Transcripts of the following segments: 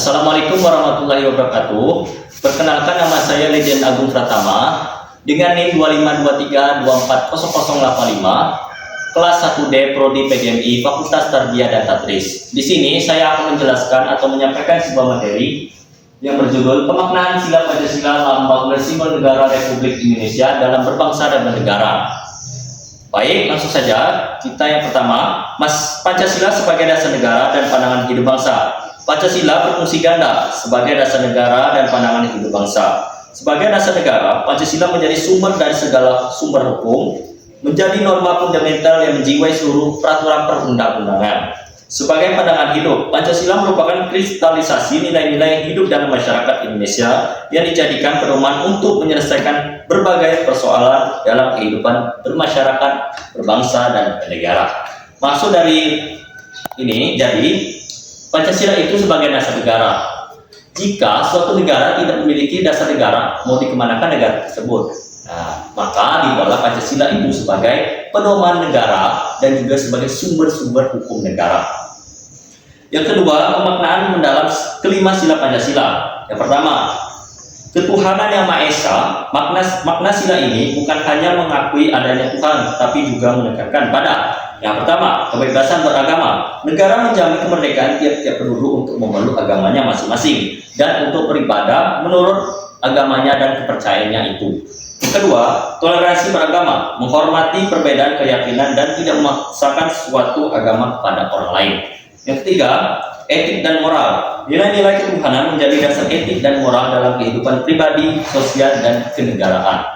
Assalamualaikum warahmatullahi wabarakatuh. Perkenalkan, nama saya Legend Agung Pratama dengan NIM 2523240085, kelas 1D Prodi PGMI Fakultas Tarbiyah dan Tadris. Di sini saya akan menjelaskan atau menyampaikan sebuah materi yang berjudul Pemaknaan Sila Pancasila Lambang dan Simbol Negara Republik Indonesia dalam Berbangsa dan Bernegara. Baik, langsung saja. Kita yang pertama, Pancasila sebagai dasar negara dan pandangan hidup bangsa. Pancasila berfungsi ganda sebagai dasar negara dan pandangan hidup bangsa. Sebagai dasar negara, Pancasila menjadi sumber dari segala sumber hukum, menjadi norma fundamental yang menjiwai seluruh peraturan perundang-undangan. Sebagai pandangan hidup, Pancasila merupakan kristalisasi nilai-nilai hidup dalam masyarakat Indonesia yang dijadikan pedoman untuk menyelesaikan berbagai persoalan dalam kehidupan bermasyarakat, berbangsa, dan bernegara. Maksud dari ini, jadi Pancasila itu sebagai dasar negara. Jika suatu negara tidak memiliki dasar negara, mau dikemanakan negara tersebut? Maka dibawalah Pancasila itu sebagai pedoman negara dan juga sebagai sumber-sumber hukum negara. Yang kedua, pemaknaan mendalam kelima sila Pancasila. Yang pertama, ketuhanan yang Maha Esa. Makna sila ini bukan hanya mengakui adanya Tuhan, tapi juga menekankan pada yang pertama, kebebasan beragama. Negara menjamin kemerdekaan tiap-tiap penduduk untuk memeluk agamanya masing-masing dan untuk beribadah menurut agamanya dan kepercayaannya itu. Yang kedua, toleransi beragama, menghormati perbedaan keyakinan dan tidak memaksakan suatu agama kepada orang lain. Yang ketiga, etik dan moral. Nilai-nilai ketuhanan menjadi dasar etik dan moral dalam kehidupan pribadi, sosial, dan kenegaraan.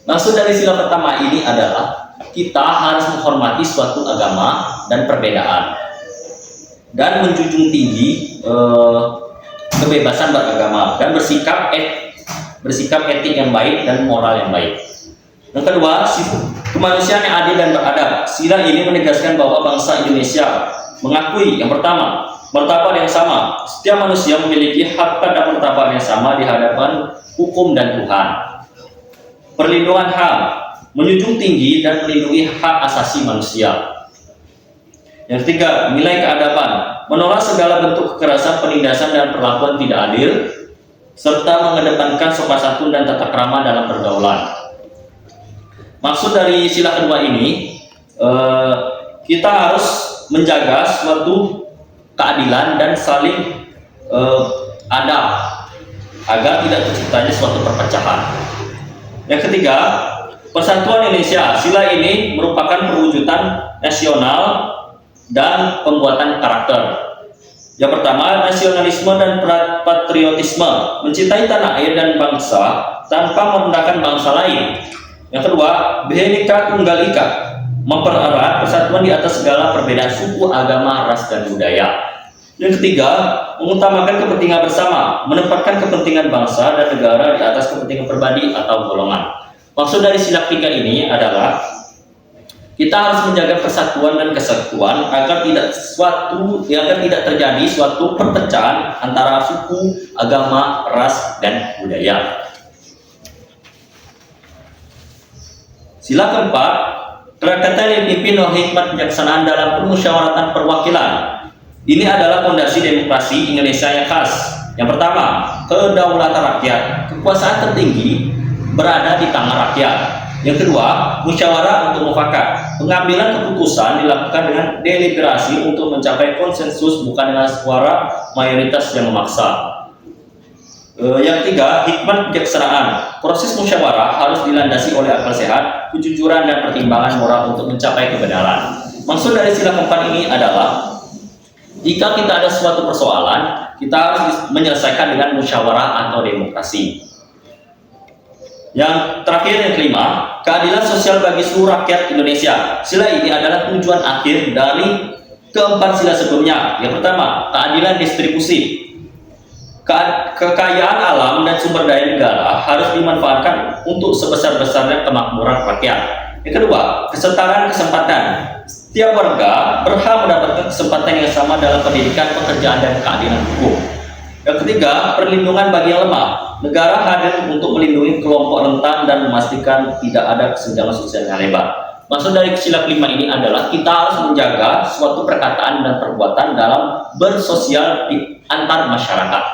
Maksud dari sila pertama ini adalah kita harus menghormati suatu agama dan perbedaan dan menjunjung tinggi kebebasan beragama dan bersikap etik yang baik dan moral yang baik. Yang kedua, kemanusiaan yang adil dan beradab. Sila ini menegaskan bahwa bangsa Indonesia mengakui yang pertama, martabat yang sama. Setiap manusia memiliki hak pada martabat yang sama di hadapan hukum dan Tuhan. Perlindungan HAM, menjunjung tinggi dan melindungi hak asasi manusia. Yang ketiga, nilai keadaban, menolak segala bentuk kekerasan, penindasan, dan perlakuan tidak adil, serta mengedepankan sopan santun dan tata krama dalam pergaulan. Maksud dari sila kedua ini, kita harus menjaga suatu keadilan dan saling adab agar tidak terciptanya suatu perpecahan. Yang ketiga, Persatuan Indonesia. Sila ini merupakan perwujudan nasional dan pembuatan karakter. Yang pertama, nasionalisme dan patriotisme, mencintai tanah air dan bangsa tanpa merendahkan bangsa lain. Yang kedua, Bhinneka Tunggal Ika, mempererat persatuan di atas segala perbedaan suku, agama, ras, dan budaya. Yang ketiga, mengutamakan kepentingan bersama, menempatkan kepentingan bangsa dan negara di atas kepentingan pribadi atau golongan. Maksud dari sila ketiga ini adalah kita harus menjaga persatuan dan kesatuan agar tidak terjadi suatu perpecahan antara suku, agama, ras, dan budaya. Sila keempat, Krakatau yang dipimpin oleh hikmat kebijaksanaan dalam permusyawaratan perwakilan. Ini adalah fondasi demokrasi Indonesia yang khas. Yang pertama, kedaulatan rakyat. Kekuasaan tertinggi berada di tangan rakyat. Yang kedua, musyawarah untuk mufakat. Pengambilan keputusan dilakukan dengan deliberasi untuk mencapai konsensus, bukan dengan suara mayoritas yang memaksa. Yang ketiga, hikmat kebijaksanaan. Proses musyawarah harus dilandasi oleh akal sehat, kejujuran, dan pertimbangan moral untuk mencapai kebenaran. Maksud dari sila keempat ini adalah jika kita ada suatu persoalan, kita harus menyelesaikan dengan musyawarah atau demokrasi. Yang terakhir, yang kelima, keadilan sosial bagi seluruh rakyat Indonesia. Sila ini adalah tujuan akhir dari keempat sila sebelumnya. Yang pertama, keadilan distribusi. Kekayaan alam dan sumber daya negara harus dimanfaatkan untuk sebesar-besarnya kemakmuran rakyat. Yang kedua, kesetaraan kesempatan. Setiap warga berhak mendapatkan kesempatan yang sama dalam pendidikan, pekerjaan, dan keadilan hukum. Yang ketiga, perlindungan bagi yang lemah. Negara hadir untuk melindungi kelompok rentan dan memastikan tidak ada kesenjangan sosial yang lebar. Maksud dari sila kelima ini adalah kita harus menjaga suatu perkataan dan perbuatan dalam bersosial antar masyarakat.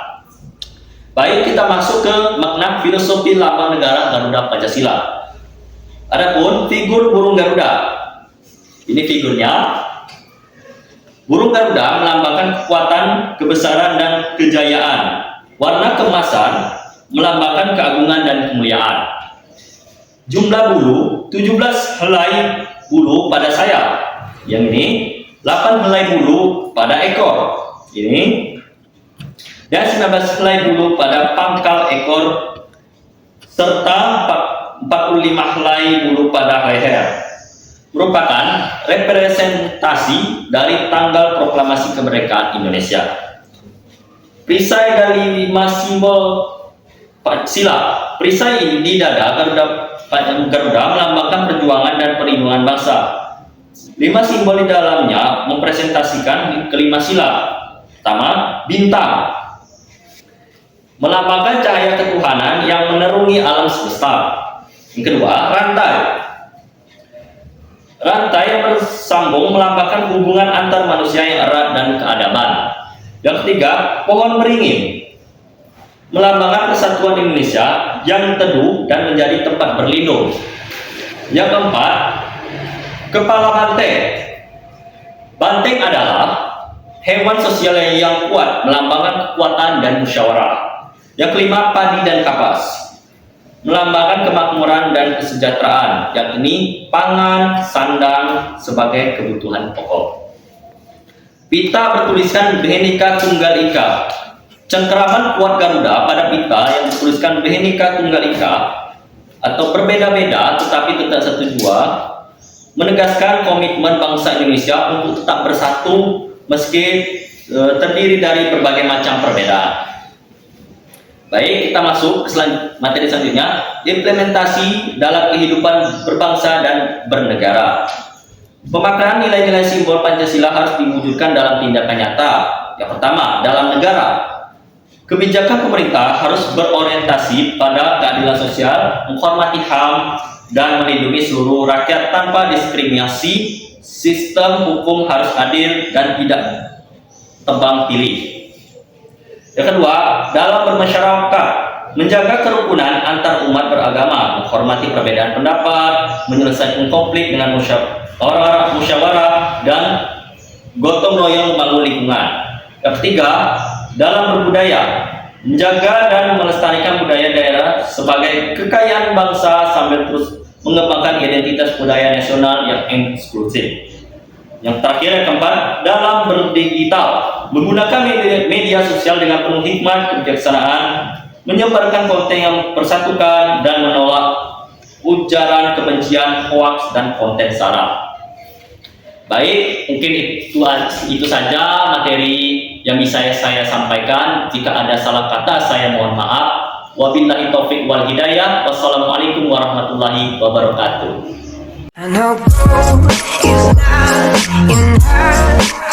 Baik, kita masuk ke makna filosofi lambang negara Garuda Pancasila. Adapun figur burung Garuda, ini figurnya. Burung Garuda melambangkan kekuatan, kebesaran, dan kejayaan. Warna keemasan melambangkan keagungan dan kemuliaan. Jumlah bulu 17 helai bulu pada sayap. Yang ini 8 helai bulu pada ekor. Ini dan 19 helai bulu pada pangkal ekor serta 45 helai bulu pada leher. Merupakan representasi dari tanggal proklamasi kemerdekaan Indonesia. Perisai dari 5 simbol Pancasila. Perisai di dada Garuda melambangkan perjuangan dan perlindungan bangsa. 5 simbol di dalamnya mempresentasikan kelima sila. Pertama, bintang, melambangkan cahaya ketuhanan yang menerungi alam semesta. Yang kedua, rantai. Rantai yang bersambung melambangkan hubungan antar manusia yang erat dan keadaban. Yang ketiga, pohon beringin, melambangkan persatuan Indonesia yang teduh dan menjadi tempat berlindung. Yang keempat, kepala banteng. Banteng adalah hewan sosial yang kuat, melambangkan kekuatan dan musyawarah. Yang kelima, padi dan kapas, melambangkan kemakmuran dan kesejahteraan, yakni pangan, sandang sebagai kebutuhan pokok. Pita bertuliskan Bhinneka Tunggal Ika. Cengkeraman kuat Garuda pada pita yang bertuliskan Bhinneka Tunggal Ika atau berbeda-beda tetapi tetap satu jua, menegaskan komitmen bangsa Indonesia untuk tetap bersatu meski terdiri dari berbagai macam perbedaan. Baik, kita masuk ke materi selanjutnya, implementasi dalam kehidupan berbangsa dan bernegara. Pemaknaan nilai-nilai simbol Pancasila harus diwujudkan dalam tindakan nyata. Yang pertama, dalam negara. Kebijakan pemerintah harus berorientasi pada keadilan sosial, menghormati HAM, dan melindungi seluruh rakyat tanpa diskriminasi. Sistem hukum harus adil dan tidak tebang pilih. Yang kedua, dalam bermasyarakat, menjaga kerukunan antar umat beragama, menghormati perbedaan pendapat, menyelesaikan konflik dengan musyawarah, dan gotong royong membangun lingkungan. Yang ketiga, dalam berbudaya, menjaga dan melestarikan budaya daerah sebagai kekayaan bangsa sambil terus mengembangkan identitas budaya nasional yang inklusif. Yang terakhir, yang keempat, dalam berdigital, menggunakan media sosial dengan penuh hikmat, kebijaksanaan, menyebarkan konten yang persatukan, dan menolak ujaran kebencian, hoaks, dan konten salah. Baik, mungkin itu saja materi yang bisa saya sampaikan. Jika ada salah kata, saya mohon maaf. Wabillahi taufiq wal hidayah. Wassalamualaikum warahmatullahi wabarakatuh. I know gold is not enough.